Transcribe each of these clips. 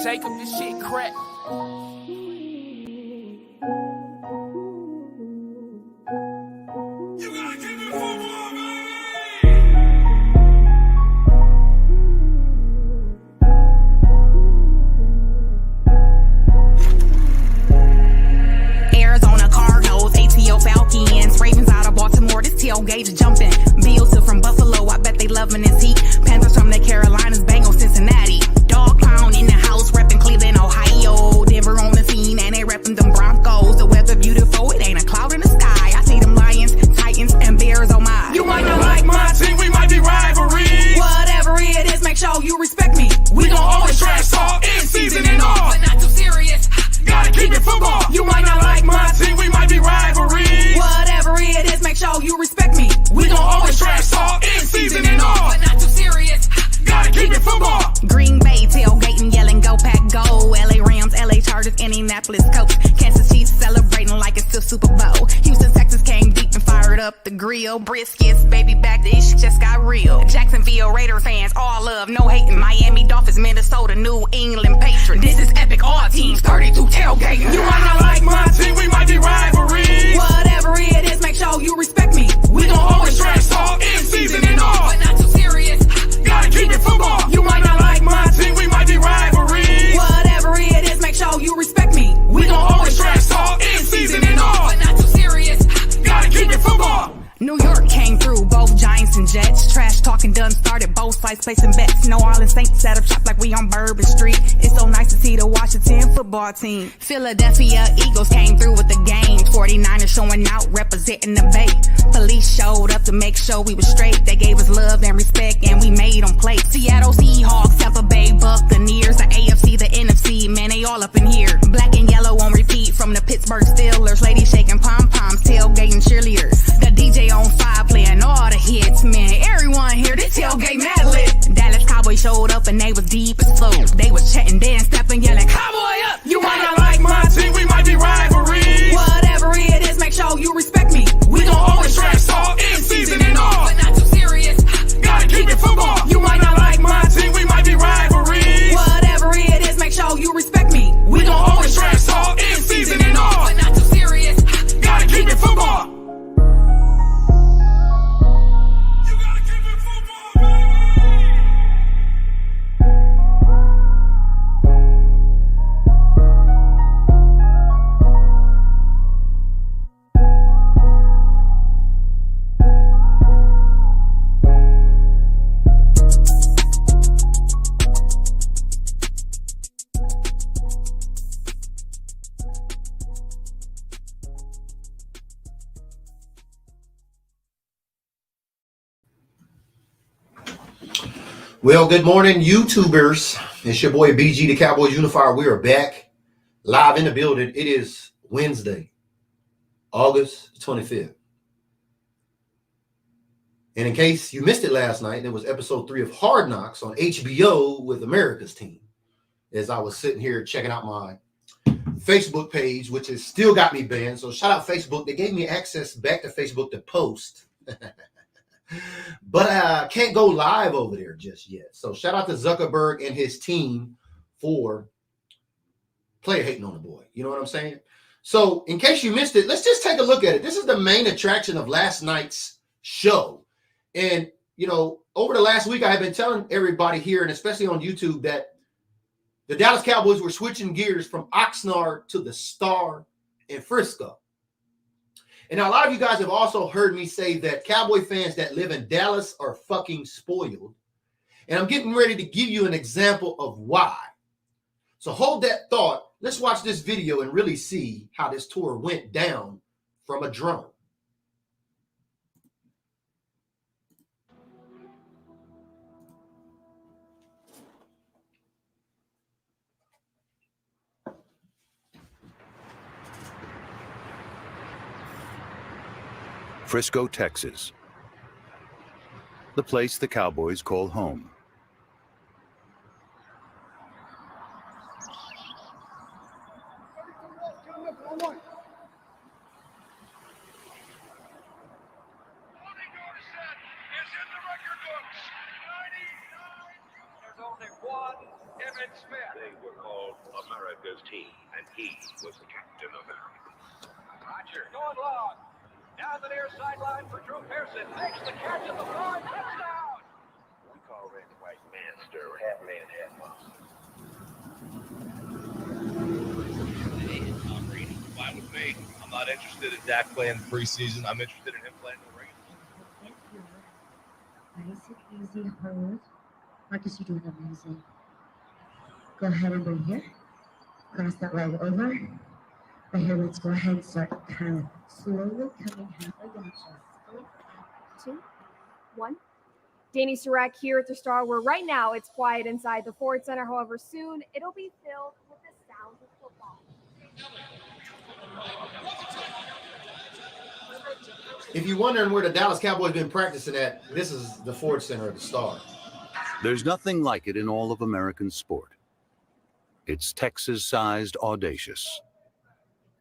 Jacob, this shit crack. Tailgate jumping. Bills to from Buffalo, I bet they loving this heat. Panthers from the Carolinas, Bengals, Cincinnati. Dog pound in the house, repping Cleveland, Ohio. Denver on the scene, and they repping them Broncos. The weather beautiful, it ain't a cloud in the sky. I see them Lions, Titans, and Bears on my. You might not like my team, we might be rivalry. Whatever it is, make sure you respect me. We gon' always trash talk in season and all, but not too serious. Gotta keep it football. You might not like my team, we might be rivalry. Whatever it is, make sure you respect me. We gon' always trash talk in season and all, but not too serious. Gotta keep it football. Green Bay tailgating, yelling go pack go. LA Rams, LA Chargers, Indianapolis Colts. Kansas Chiefs celebrating like it's still Super Bowl. Houston, Texas came deep and fired up the grill. Briskets, baby back, the ish just got real. Jacksonville Raider fans, all love, no hating. Miami Dolphins, Minnesota, New England Patriots. This is epic, all teams 32 tailgating. You might not like my team, we might be rivalry. Whatever it is, make sure you respect me. We gon' always trash talk in season and all, but not too serious. Gotta keep it football. You might not like my team, we might be rivalry. Whatever it is, make sure you respect me. We gon' always trash talk in season and all, but not too serious. Gotta keep it football. New York came through, both Giants and Jets. Trash talking done started, both sides placing bets. New Orleans Saints set up shop like we on Bourbon Street. It's so nice to see the Washington football team. Philadelphia Eagles came through with the game. 49ers showing out, representing the Bay. Police showed up to make sure we was straight. They gave us love and respect, and we made them play. Seattle Seahawks, Tampa Bay Buccaneers, the AFC, the NFC, man, they all up in here. Black and yellow on repeat from the Pittsburgh Steelers. Ladies shaking pom-poms, tailgating cheerleaders. The DJ on fire playing all the hits, man. Everyone here, they tailgate mad lit. Dallas Cowboys showed up and they was deep as flow. They was chatting, dance, stepping, yelling, Cowboy up! You might not like my team, we might be rivalry. Whatever it is, make sure you respect me. We gon' always trash talk in season and all, but not too serious. Gotta keep it football. You might not like my team, we might be rivalry. Whatever it is, make sure you respect me. We gon' always trash talk in season and all, but not too serious. Gotta keep it football. Well, good morning, YouTubers. It's your boy BG, the Cowboys Unifier. We are back live in the building. It is Wednesday, August 25th. And in case you missed it last night, there was episode 3 of Hard Knocks on HBO with America's team. As I was sitting here checking out my Facebook page, which has still got me banned. So shout out Facebook. They gave me access back to Facebook to post. But I can't go live over there just yet. So shout out to Zuckerberg and his team for player hating on the boy. You know what I'm saying? So in case you missed it, let's just take a look at it. This is the main attraction of last night's show. And, you know, over the last week, I have been telling everybody here, and especially on YouTube, that the Dallas Cowboys were switching gears from Oxnard to the Star in Frisco. And now a lot of you guys have also heard me say that Cowboy fans that live in Dallas are fucking spoiled. And I'm getting ready to give you an example of why. So hold that thought. Let's watch this video and really see how this tour went down from a drone. Frisco, Texas, the place the Cowboys call home. were called America's team, and he was the captain of it. Roger going long. Down the near sideline for Drew Pearson. Makes the catch at the 5. Touchdown. We call red and white man stir, half man, half mouse. Tom Brady. Fine with me. I'm not interested in Dak playing the preseason. I'm interested in him playing the regular. Nice and easy, hold. Marcus, you're doing amazing. Go ahead and bring here. Cross that leg over. Right here, let's go ahead and start kind of slowly coming halfway down. Just 2, 1. Danny Surratt here at the Star, where right now it's quiet inside the Ford Center. However, soon it'll be filled with the sounds of football. If you're wondering where the Dallas Cowboys been practicing at, this is the Ford Center at the Star. There's nothing like it in all of American sport. It's Texas-sized audacious.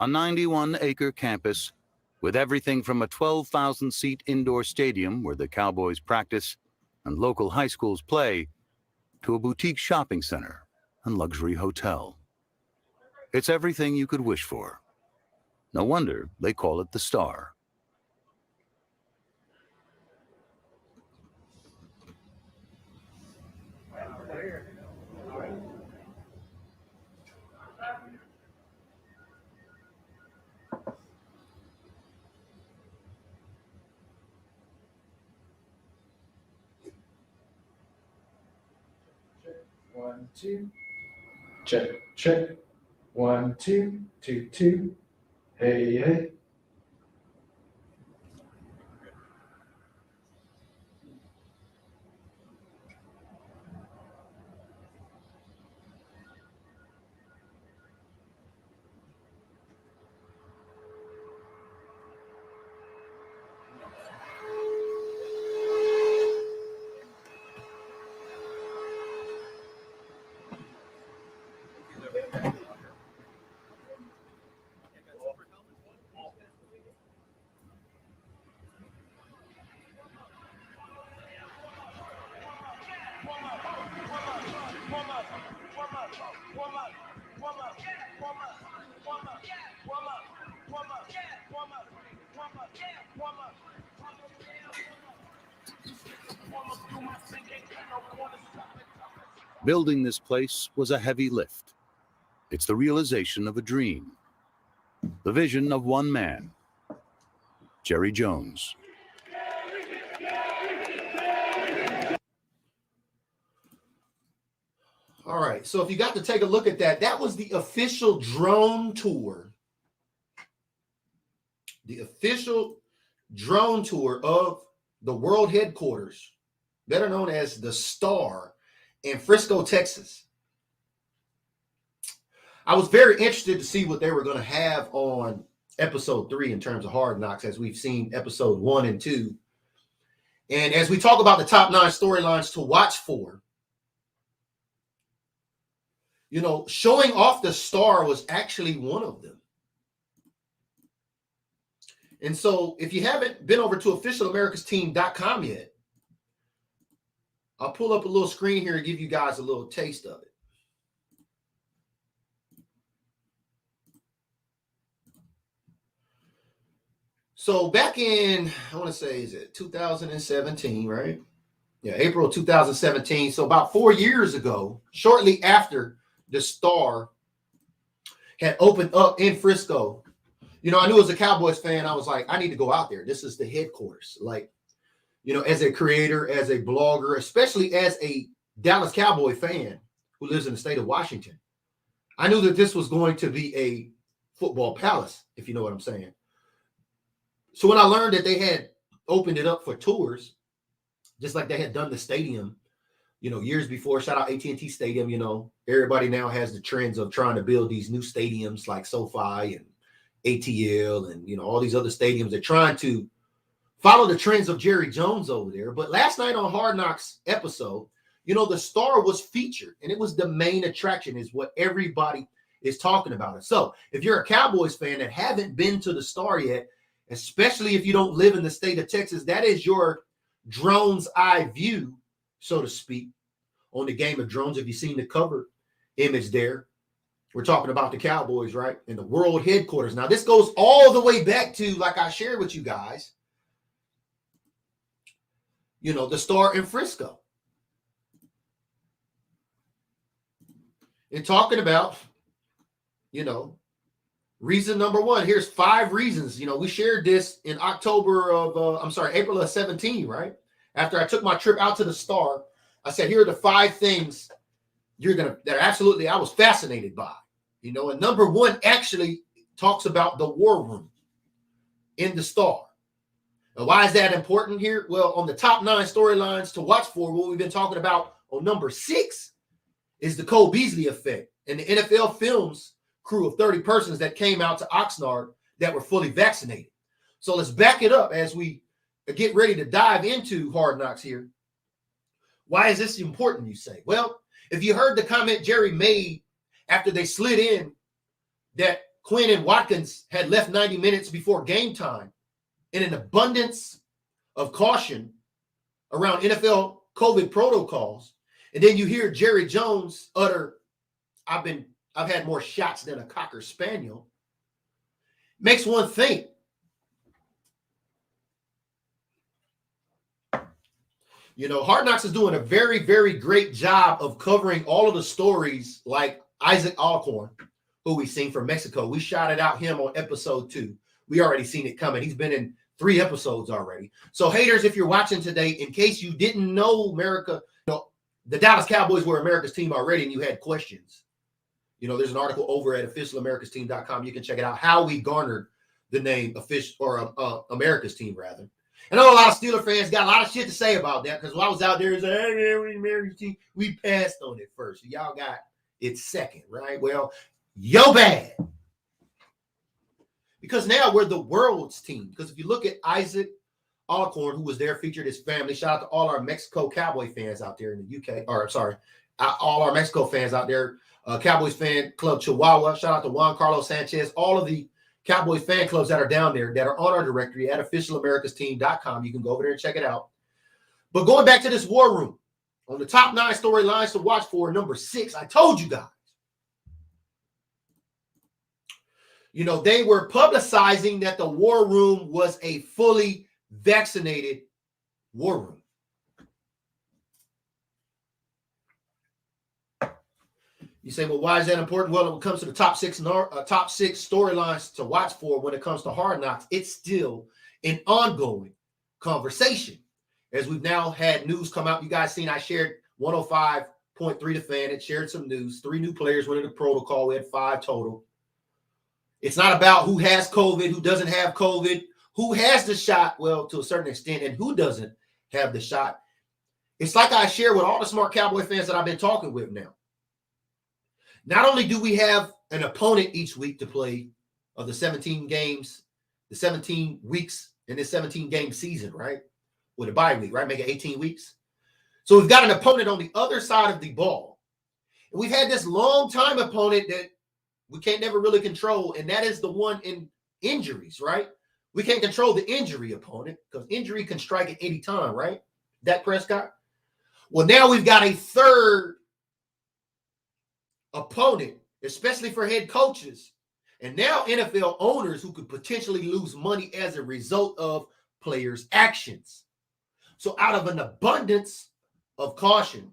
A 91-acre campus with everything from a 12,000-seat indoor stadium where the Cowboys practice and local high schools play to a boutique shopping center and luxury hotel. It's everything you could wish for. No wonder they call it the Star. One, two. Check, check. 1, 2, 2, 2. Hey, hey. Building this place was a heavy lift. It's the realization of a dream, the vision of one man, Jerry Jones. All right, so if you got to take a look at that, that was the official drone tour. The official drone tour of the world headquarters, better known as the Star, in Frisco, Texas. I was very interested to see what they were going to have on episode 3 in terms of Hard Knocks, as we've seen episode 1 and 2. And as we talk about the top 9 storylines to watch for, you know, showing off the Star was actually one of them. And so if you haven't been over to officialamericas.com yet, I'll pull up a little screen here and give you guys a little taste of it. So back in, I want to say, is it 2017, right? Yeah, April 2017. So about 4 years ago, shortly after the Star had opened up in Frisco, you know, I knew as a Cowboys fan, I was like, I need to go out there. This is the headquarters. Like, you know, as a creator, as a blogger, especially as a Dallas Cowboy fan who lives in the state of Washington, I knew that this was going to be a football palace, if you know what I'm saying. So when I learned that they had opened it up for tours, just like they had done the stadium, you know, years before, shout out AT&T Stadium, you know, everybody now has the trends of trying to build these new stadiums like SoFi and ATL and, you know, all these other stadiums. They're trying to follow the trends of Jerry Jones over there. But last night on Hard Knocks episode, you know, the Star was featured and it was the main attraction, is what everybody is talking about it. So if you're a Cowboys fan that haven't been to the Star yet, especially if you don't live in the state of Texas, that is your drone's eye view, so to speak, on the Game of Drones. If you've seen the cover image there. We're talking about the Cowboys, right? In the world headquarters. Now, this goes all the way back to, like I shared with you guys, you know, the Star in Frisco. And talking about, you know, reason number one. Here's 5 reasons. You know, we shared this in April of 17, right? After I took my trip out to the Star, I said, here are the 5 things I was fascinated by. You know, and number 1 actually talks about the war room in the Star. Now, why is that important here? Well, on the top 9 storylines to watch for, what we've been talking about on number 6 is the Cole Beasley effect and the NFL Films crew of 30 persons that came out to Oxnard that were fully vaccinated. So let's back it up as we get ready to dive into Hard Knocks here. Why is this important, you say? Well, if you heard the comment Jerry made after they slid in that Quinn and Watkins had left 90 minutes before game time in an abundance of caution around NFL COVID protocols, and then you hear Jerry Jones utter, I've had more shots than a Cocker Spaniel, makes one think. You know, Hard Knocks is doing a very, very great job of covering all of the stories like Isaac Alcorn, who we've seen from Mexico. We shouted out him on episode 2. We already seen it coming. He's been in 3 episodes already. So haters, if you're watching today, in case you didn't know America, you know, the Dallas Cowboys were America's team already and you had questions. You know, there's an article over at officialamericas.team.com. You can check it out, how we garnered the name America's Team, rather. I know a lot of Steeler fans got a lot of shit to say about that because when I was out there, hey, America's Team, we passed on it first. Y'all got it second, right? Well, yo bad. Because now we're the world's team. Because if you look at Isaac Alcorn, who was there, featured his family. Shout out to all our Mexico Cowboy fans out there in the UK. All our Mexico fans out there. Cowboys fan club Chihuahua. Shout out to Juan Carlos Sanchez. All of the Cowboys fan clubs that are down there that are on our directory at officialamericas.team.com. You can go over there and check it out. But going back to this war room, on the top 9 storylines to watch for, number 6, I told you guys. You know, they were publicizing that the war room was a fully vaccinated war room. You say, well, why is that important? Well, when it comes to the top 6 storylines to watch for when it comes to Hard Knocks, it's still an ongoing conversation. As we've now had news come out, you guys seen I shared 105.3 The Fan. It shared some news. 3 new players went into protocol. We had 5 total. It's not about who has COVID, who doesn't have COVID, who has the shot, well, to a certain extent, and who doesn't have the shot. It's like I share with all the smart Cowboy fans that I've been talking with now. Not only do we have an opponent each week to play of the 17 games, the 17 weeks in this 17-game season, right? With a bye week, right? Make it 18 weeks. So we've got an opponent on the other side of the ball. And we've had this long-time opponent that we can't never really control, and that is the one in injuries, right? We can't control the injury opponent because injury can strike at any time, right? Dak Prescott. Well, now we've got a third opponent, especially for head coaches, and now NFL owners who could potentially lose money as a result of players' actions. So out of an abundance of caution,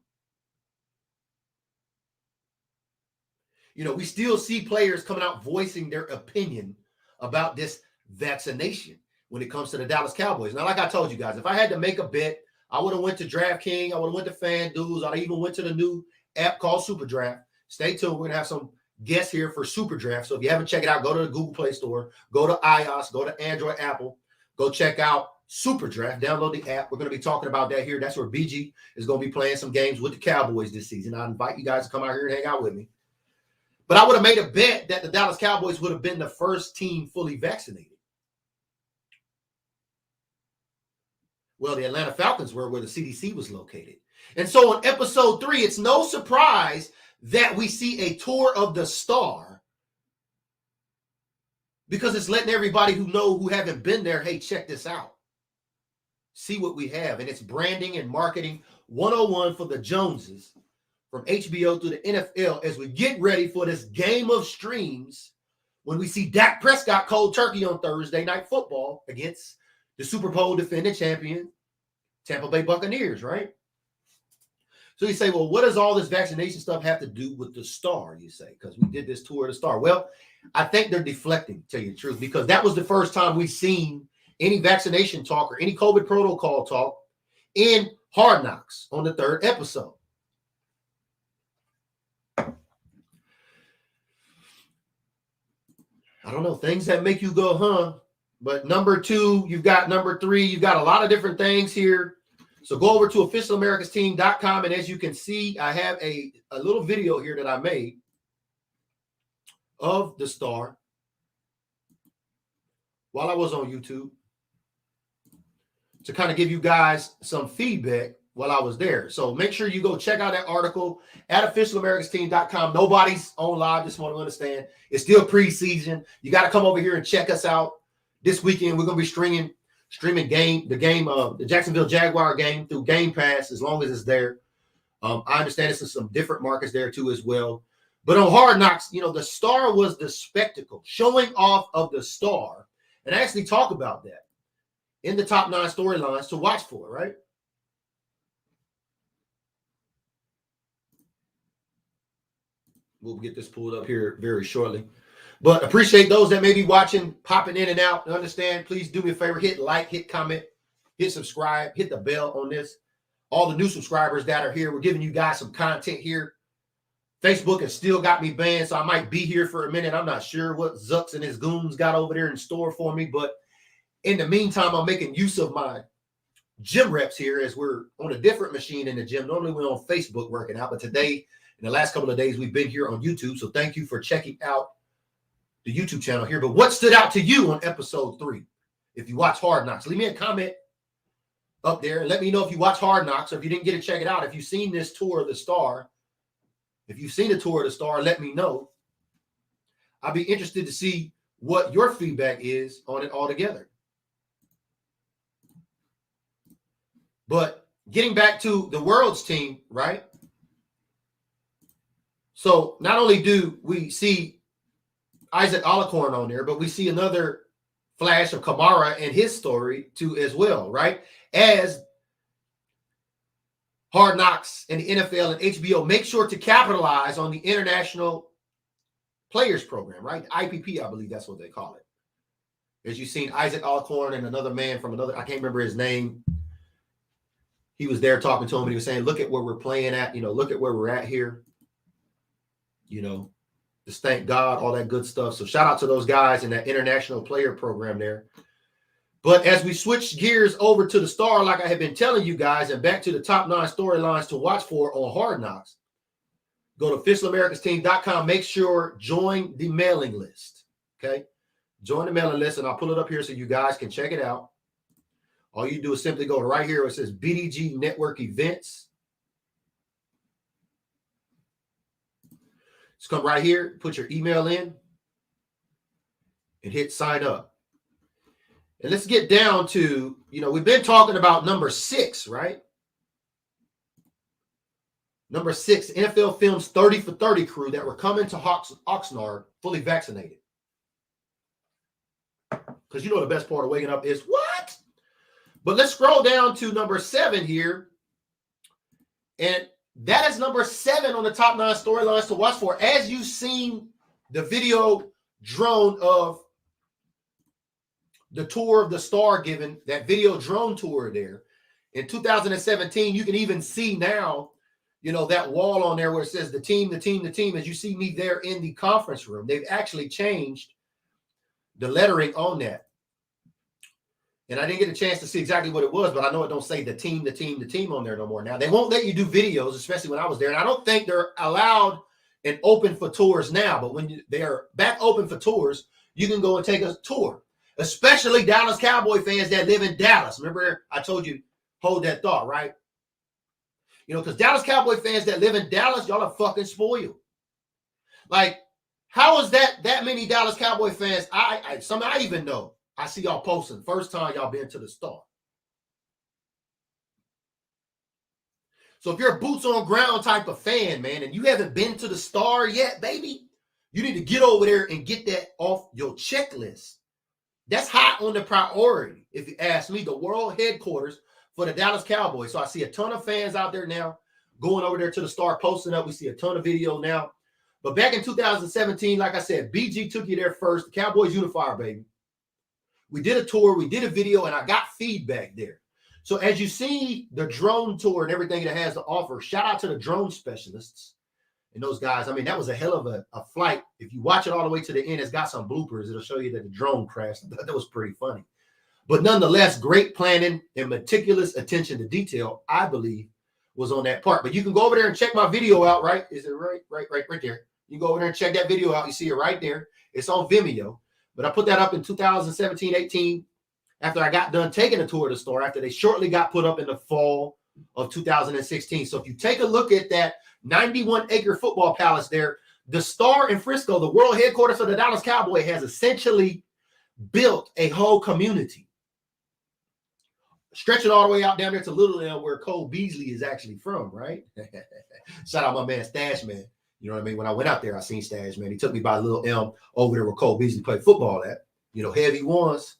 you know, we still see players coming out voicing their opinion about this vaccination when it comes to the Dallas Cowboys. Now, like I told you guys, if I had to make a bet, I would have went to DraftKings. I would have went to FanDuel. I even went to the new app called Super Draft. Stay tuned. We're going to have some guests here for Super Draft. So if you haven't checked it out, go to the Google Play Store, go to iOS, go to Android, Apple, go check out Super Draft. Download the app. We're going to be talking about that here. That's where BG is going to be playing some games with the Cowboys this season. I invite you guys to come out here and hang out with me. But I would have made a bet that the Dallas Cowboys would have been the first team fully vaccinated. Well, the Atlanta Falcons were where the CDC was located. And so on episode 3, it's no surprise that we see a tour of the Star because it's letting everybody who haven't been there, hey, check this out. See what we have. And it's branding and marketing 101 for the Joneses from HBO to the NFL as we get ready for this game of streams when we see Dak Prescott cold turkey on Thursday Night Football against the Super Bowl defending champion Tampa Bay Buccaneers, right? So you say, well, what does all this vaccination stuff have to do with the Star, you say, because we did this tour of the Star? Well, I think they're deflecting, to tell you the truth, because that was the first time we've seen any vaccination talk or any COVID protocol talk in Hard Knocks on the 3rd episode. I don't know, things that make you go, huh? But number 2, you've got number 3, you've got a lot of different things here. So go over to officialamericansteam.com, and as you can see, I have a little video here that I made of the Star while I was on YouTube to kind of give you guys some feedback while I was there. So make sure you go check out that article at officialamericansteam.com. Nobody's on live, just want to understand. It's still preseason. You got to come over here and check us out this weekend. We're going to be streaming the Jacksonville Jaguar game through Game Pass as long as it's there. I understand it's in some different markets there too as well. But on Hard Knocks, the Star was the spectacle, showing off of the Star. And I actually talk about that in the top 9 storylines to watch for, right? We'll get this pulled up here very shortly. But appreciate those that may be watching, popping in and out. Understand, please do me a favor, hit like, hit comment, hit subscribe, hit the bell on this. All the new subscribers that are here, we're giving you guys some content here. Facebook has still got me banned, so I might be here for a minute. I'm not sure what Zucks and his goons got over there in store for me. But in the meantime, I'm making use of my gym reps here as we're on a different machine in the gym. Normally we're on Facebook working out, but today, in the last couple of days, we've been here on YouTube. So thank you for checking out the YouTube channel here. But what stood out to you on episode 3? If you watch Hard Knocks, leave me a comment up there and let me know if you watch Hard Knocks or if you didn't get to check it out. If you've seen this tour of the Star, if you've seen the tour of the Star, let me know. I'd be interested to see what your feedback is on it altogether. But getting back to the World's team, right? So not only do we see Isaac Alacorn on there, but we see another flash of Kamara and his story too as well, right? As Hard Knocks and the NFL and HBO make sure to capitalize on the International Players Program, right? The IPP, I believe that's what they call it. As you've seen Isaac Alacorn and another man from another, I can't remember his name. He was there talking to him and he was saying, look at where we're playing at, look at where we're at here. Just thank God, all that good stuff. So shout out to those guys in that International Player Program there. But as we switch gears over to the Star, like I have been telling you guys, and back to the top 9 storylines to watch for on Hard Knocks, go to officialamericansteam.com. Make sure join the mailing list. Okay? Join the mailing list, and I'll pull it up here so you guys can check it out. All you do is simply go to right here where it says BDG Network Events. Just come right here, put your email in, and hit sign up. And let's get down to, we've been talking about number 6, right? Number 6, NFL Films 30 for 30 crew that were coming to Oxnard fully vaccinated. Because the best part of waking up is what? But let's scroll down to number 7 here. And that is number 7 on the top 9 storylines to watch for. As you've seen the video drone of the tour of the Star given, that video drone tour there in 2017, you can even see now, that wall on there where it says the team, the team, the team. As you see me there in the conference room, they've actually changed the lettering on that. And I didn't get a chance to see exactly what it was, but I know it don't say the team, the team, the team on there no more. Now, they won't let you do videos, especially when I was there. And I don't think they're allowed and open for tours now. But when they are back open for tours, you can go and take a tour, especially Dallas Cowboy fans that live in Dallas. Remember, I told you, hold that thought, right? Because Dallas Cowboy fans that live in Dallas, y'all are fucking spoiled. Like, how is that many Dallas Cowboy fans? Some I even know. I see y'all posting. First time y'all been to the Star. So if you're a boots on ground type of fan, man, and you haven't been to the Star yet, baby, you need to get over there and get that off your checklist. That's high on the priority, if you ask me, the world headquarters for the Dallas Cowboys. So I see a ton of fans out there now going over there to the Star, posting up. We see a ton of videos now. But back in 2017, like I said, BG took you there first. The Cowboys unifier, baby. We did a tour. We did a video, and I got feedback there. So as you see the drone tour and everything it has to offer, shout out to the drone specialists and those guys. I mean, that was a hell of a flight. If you watch it all the way to the end, it's got some bloopers. It'll show you that the drone crashed. That was pretty funny. But nonetheless, great planning and meticulous attention to detail, I believe, was on that part. But you can go over there and check my video out, right? Is it right there? You go over there and check that video out. You see it right there. It's on Vimeo. But I put that up in 2017, 18, after I got done taking a tour of the Star, after they shortly got put up in the fall of 2016. So if you take a look at that 91-acre football palace there, the Star in Frisco, the world headquarters of the Dallas Cowboys, has essentially built a whole community. Stretching all the way out down there to Little Elm, where Cole Beasley is actually from, right? Shout out my man, Stash Man. You know what I mean? When I went out there, I seen Stash Man. He took me by Little Elm over there where Cole Beasley played football at. You know, heavy ones.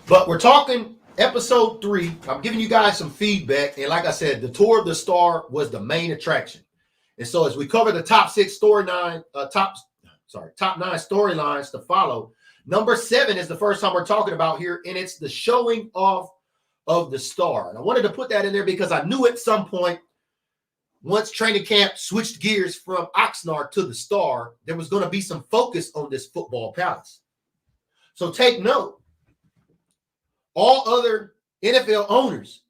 But we're talking episode 3. I'm giving you guys some feedback. And like I said, the tour of the Star was the main attraction. And so as we cover the top 9 storylines to follow, number 7 is the first time we're talking about here, and it's the showing off of the Star. And I wanted to put that in there because I knew at some point, once training camp switched gears from Oxnard to the Star, there was going to be some focus on this football palace. So take note. All other NFL owners,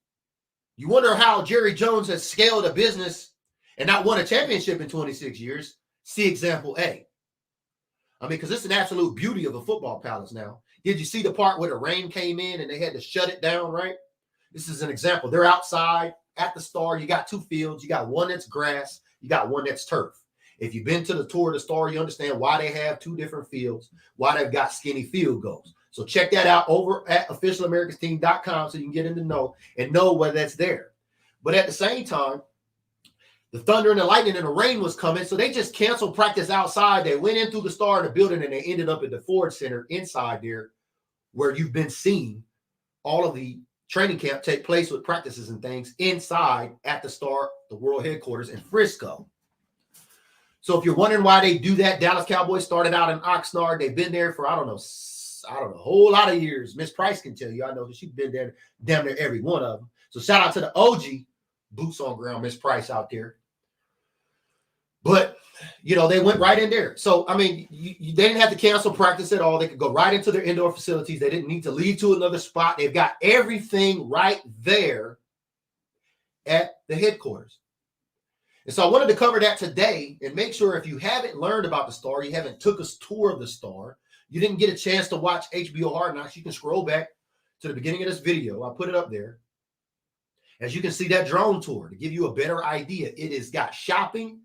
you wonder how Jerry Jones has scaled a business and not won a championship in 26 years. See example A. I mean, because it's an absolute beauty of a football palace now. Did you see the part where the rain came in and they had to shut it down, right? This is an example. They're outside at the Star. You got 2 fields. You got one that's grass. You got one that's turf. If you've been to the tour of the Star, you understand why they have 2 different fields, why they've got skinny field goals. So check that out over at officialamericans.com so you can get in the know and know whether that's there. But at the same time, the thunder and the lightning and the rain was coming, so they just canceled practice outside. They went in through the Star in the building, and they ended up at the Ford Center inside there where you've been seeing all of the training camp take place with practices and things inside at the Star, the world headquarters in Frisco. So if you're wondering why they do that, Dallas Cowboys started out in Oxnard. They've been there for, I don't know, a whole lot of years. Miss Price can tell you. I know that she's been there, damn near every one of them. So shout out to the OG boots on ground, Miss Price out there. But, you know, they went right in there. So, I mean, they didn't have to cancel practice at all. They could go right into their indoor facilities. They didn't need to leave to another spot. They've got everything right there at the headquarters. And so I wanted to cover that today and make sure if you haven't learned about the Star, you haven't took a tour of the Star, you didn't get a chance to watch HBO Hard Knocks, you can scroll back to the beginning of this video. I'll put it up there. As you can see, that drone tour, to give you a better idea, it has got shopping,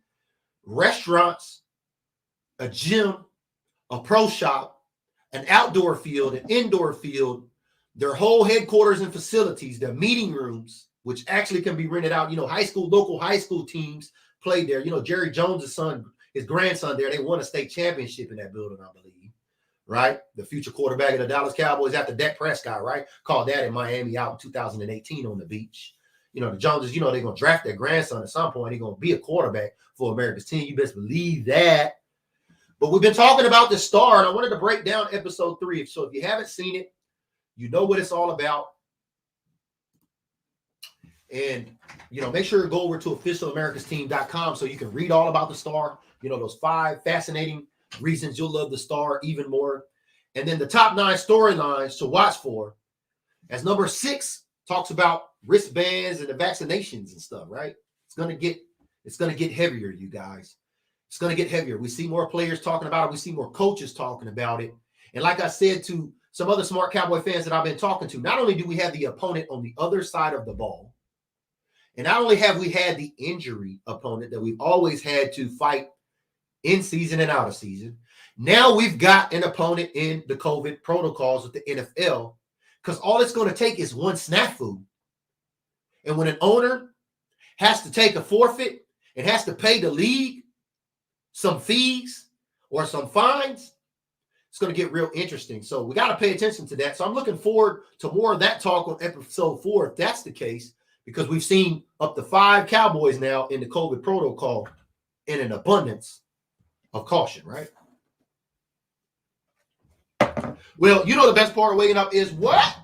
restaurants, a gym, a pro shop, an outdoor field, an indoor field, their whole headquarters and facilities, their meeting rooms, which actually can be rented out. You know, local high school teams played there. You know, Jerry Jones' son, his grandson there, they won a state championship in that building, I believe. Right? The future quarterback of the Dallas Cowboys after Dak Prescott, right? Called that in Miami out in 2018 on the beach. You know, the Joneses, you know, they're going to draft their grandson at some point. He's going to be a quarterback for America's team. You best believe that. But we've been talking about the Star, and I wanted to break down episode 3. So if you haven't seen it, you know what it's all about. And, you know, make sure to go over to officialamericans.com so you can read all about the Star. You know, those 5 fascinating reasons you'll love the Star even more. And then the top 9 storylines to watch for. As number 6 talks about wristbands and the vaccinations and stuff, right? It's gonna get heavier, you guys. It's gonna get heavier. We see more players talking about it. We see more coaches talking about it. And like I said to some other smart Cowboy fans that I've been talking to, not only do we have the opponent on the other side of the ball, and not only have we had the injury opponent that we've always had to fight in season and out of season, now we've got an opponent in the COVID protocols with the NFL because all it's going to take is one snafu. And when an owner has to take a forfeit and has to pay the league some fees or some fines, it's going to get real interesting. So we got to pay attention to that. So I'm looking forward to more of that talk on episode 4, if that's the case, because we've seen up to 5 Cowboys now in the COVID protocol in an abundance of caution, right? Well, you know the best part of waking up is what?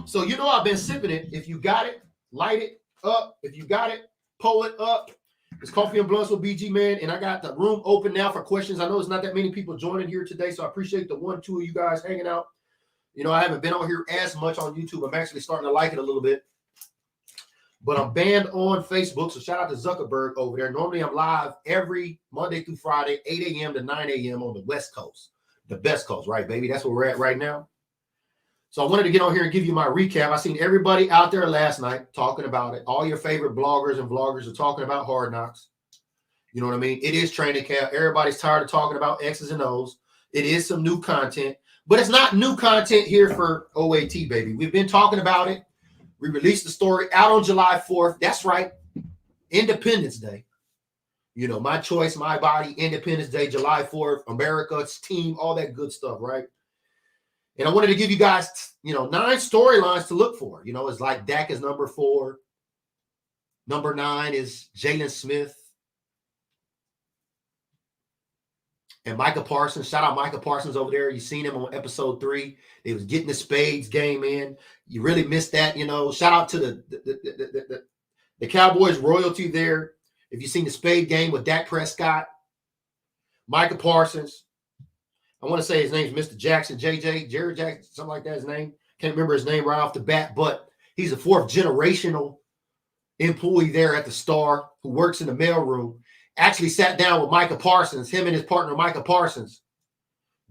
So you know I've been sipping it. If you got it, light it up. If you got it, pull it up. It's Coffee and Blunts with BG, man. And I got the room open now for questions. I know it's not that many people joining here today, so I appreciate the 1, 2 of you guys hanging out. You know, I haven't been on here as much on YouTube. I'm actually starting to like it a little bit. But I'm banned on Facebook, so shout out to Zuckerberg over there. Normally I'm live every Monday through Friday, 8 a.m. to 9 a.m. on the West Coast. The best coast, right, baby? That's where we're at right now. So I wanted to get on here and give you my recap. I seen everybody out there last night talking about it. All your favorite bloggers and vloggers are talking about Hard Knocks. You know what I mean? It is training camp. Everybody's tired of talking about X's and O's. It is some new content, but it's not new content here for OAT, baby. We've been talking about it. We released the story out on July 4th. That's right. Independence Day. You know, my choice, my body, Independence Day, July 4th, America's team, all that good stuff, right? And I wanted to give you guys, 9 storylines to look for. You know, it's like Dak is number 4. Number 9 is Jalen Smith. And Micah Parsons. Shout out Micah Parsons over there. You seen him on episode 3. They was getting the Spades game in. You really missed that, Shout out to the Cowboys royalty there. If you've seen the Spade game with Dak Prescott, Micah Parsons, I want to say his name's Mr. Jackson, Jared Jackson, something like that, his name. Can't remember his name right off the bat, but he's a 4th generational employee there at the Star who works in the mailroom. Actually sat down with Micah Parsons, him and his partner Micah Parsons,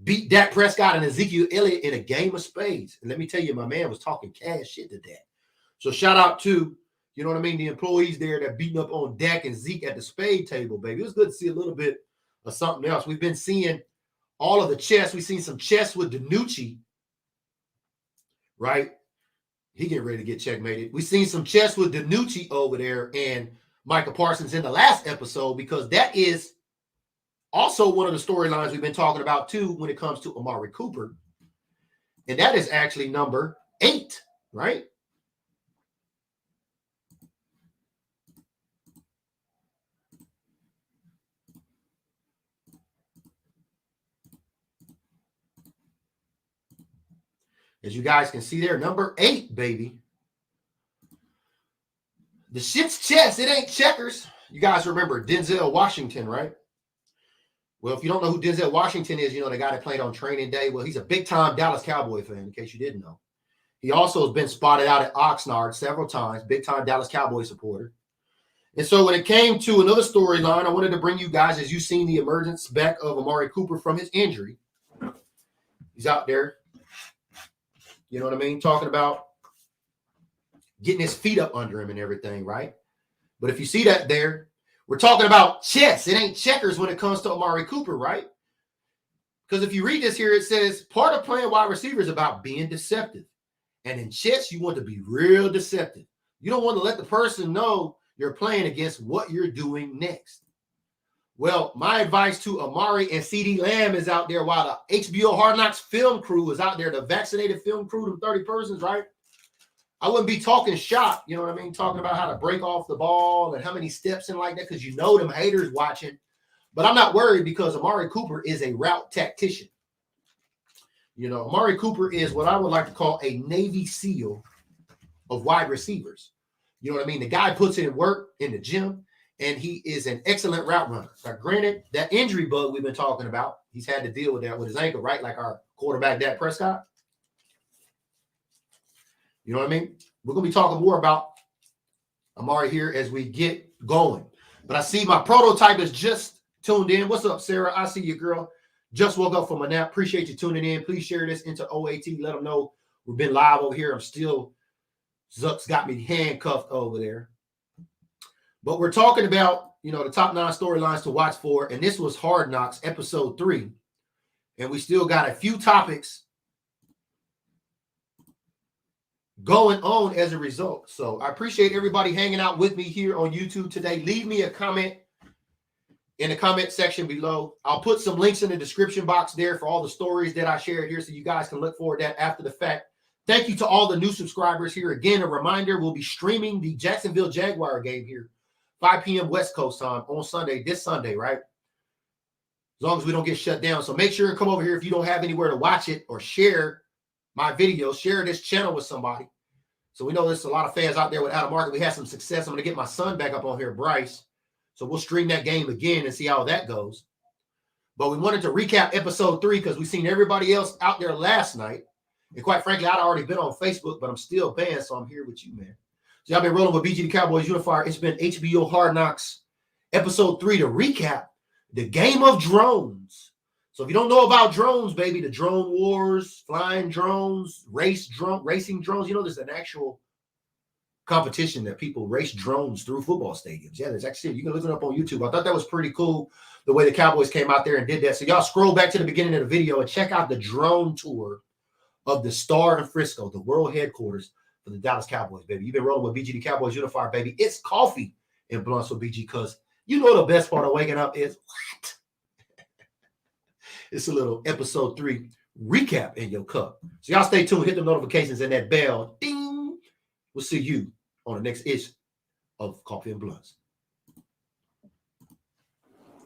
beat Dak Prescott and Ezekiel Elliott in a game of spades. And let me tell you, my man was talking cash shit to Dak. So shout out to, the employees there that beating up on Dak and Zeke at the spade table, baby. It was good to see a little bit of something else. We've been seeing all of the chess. We've seen some chess with DiNucci, right? He getting ready to get checkmated. We've seen some chess with DiNucci over there and Micah Parsons in the last episode, because that is also one of the storylines we've been talking about too when it comes to Amari Cooper. And that is actually number 8, right? As you guys can see there, number 8, baby. The shit's chess. It ain't checkers. You guys remember Denzel Washington, right? Well, if you don't know who Denzel Washington is, the guy that played on Training Day. Well, he's a big-time Dallas Cowboy fan, in case you didn't know. He also has been spotted out at Oxnard several times, big-time Dallas Cowboy supporter. And so when it came to another storyline, I wanted to bring you guys, as you've seen the emergence back of Amari Cooper from his injury. He's out there. You know what I mean? Talking about getting his feet up under him and everything, right? But if you see that there, we're talking about chess. It ain't checkers when it comes to Amari Cooper, right? Because if you read this here, it says part of playing wide receiver is about being deceptive. And in chess, you want to be real deceptive. You don't want to let the person know you're playing against what you're doing next. Well, my advice to Amari and CeeDee Lamb is out there while the HBO Hard Knocks film crew is out there, the vaccinated film crew, them 30 persons, right? I wouldn't be talking shop, you know what I mean? Talking about how to break off the ball and how many steps and like that, because them haters watching. But I'm not worried because Amari Cooper is a route tactician. Amari Cooper is what I would like to call a Navy SEAL of wide receivers. You know what I mean? The guy puts in work in the gym, and he is an excellent route runner. Now, granted, that injury bug we've been talking about, he's had to deal with that with his ankle, right? Like our quarterback, Dak Prescott. You know what I mean? We're going to be talking more about Amari here as we get going. But I see my prototype is just tuned in. What's up, Sarah? I see you, girl. Just woke up from a nap. Appreciate you tuning in. Please share this into OAT. Let them know we've been live over here. Zuck's got me handcuffed over there. But we're talking about, the top 9 storylines to watch for. And this was Hard Knocks, episode 3. And we still got a few topics going on as a result. So I appreciate everybody hanging out with me here on YouTube today. Leave me a comment in the comment section below. I'll put some links in the description box there for all the stories that I shared here so you guys can look forward to that after the fact. Thank you to all the new subscribers here. Again, a reminder, we'll be streaming the Jacksonville Jaguar game here, 5 p.m. West Coast time on Sunday, this Sunday, right? As long as we don't get shut down. So make sure and come over here if you don't have anywhere to watch it or share my video. Share this channel with somebody. So we know there's a lot of fans out there with Out of Market. We had some success. I'm going to get my son back up on here, Bryce. So we'll stream that game again and see how that goes. But we wanted to recap episode 3 because we've seen everybody else out there last night. And quite frankly, I'd already been on Facebook, but I'm still banned, so I'm here with you, man. So y'all been rolling with BG the Cowboys Unifier. It's been HBO Hard Knocks episode 3 to recap the game of drones. So if you don't know about drones, baby, the drone wars, flying drones, racing drones, you know, there's an actual competition that people race drones through football stadiums. Yeah, there's actually, you can look it up on YouTube. I thought that was pretty cool the way the Cowboys came out there and did that. So y'all scroll back to the beginning of the video and check out the drone tour of the Star in Frisco, the world headquarters for the Dallas Cowboys, baby. You've been rolling with BG the Cowboys Unifier, baby. It's coffee and blunts with BG because you know the best part of waking up is what? It's a little episode 3 recap in your cup. So y'all stay tuned, hit the notifications and that bell. Ding. We'll see you on the next issue of Coffee and Blunts.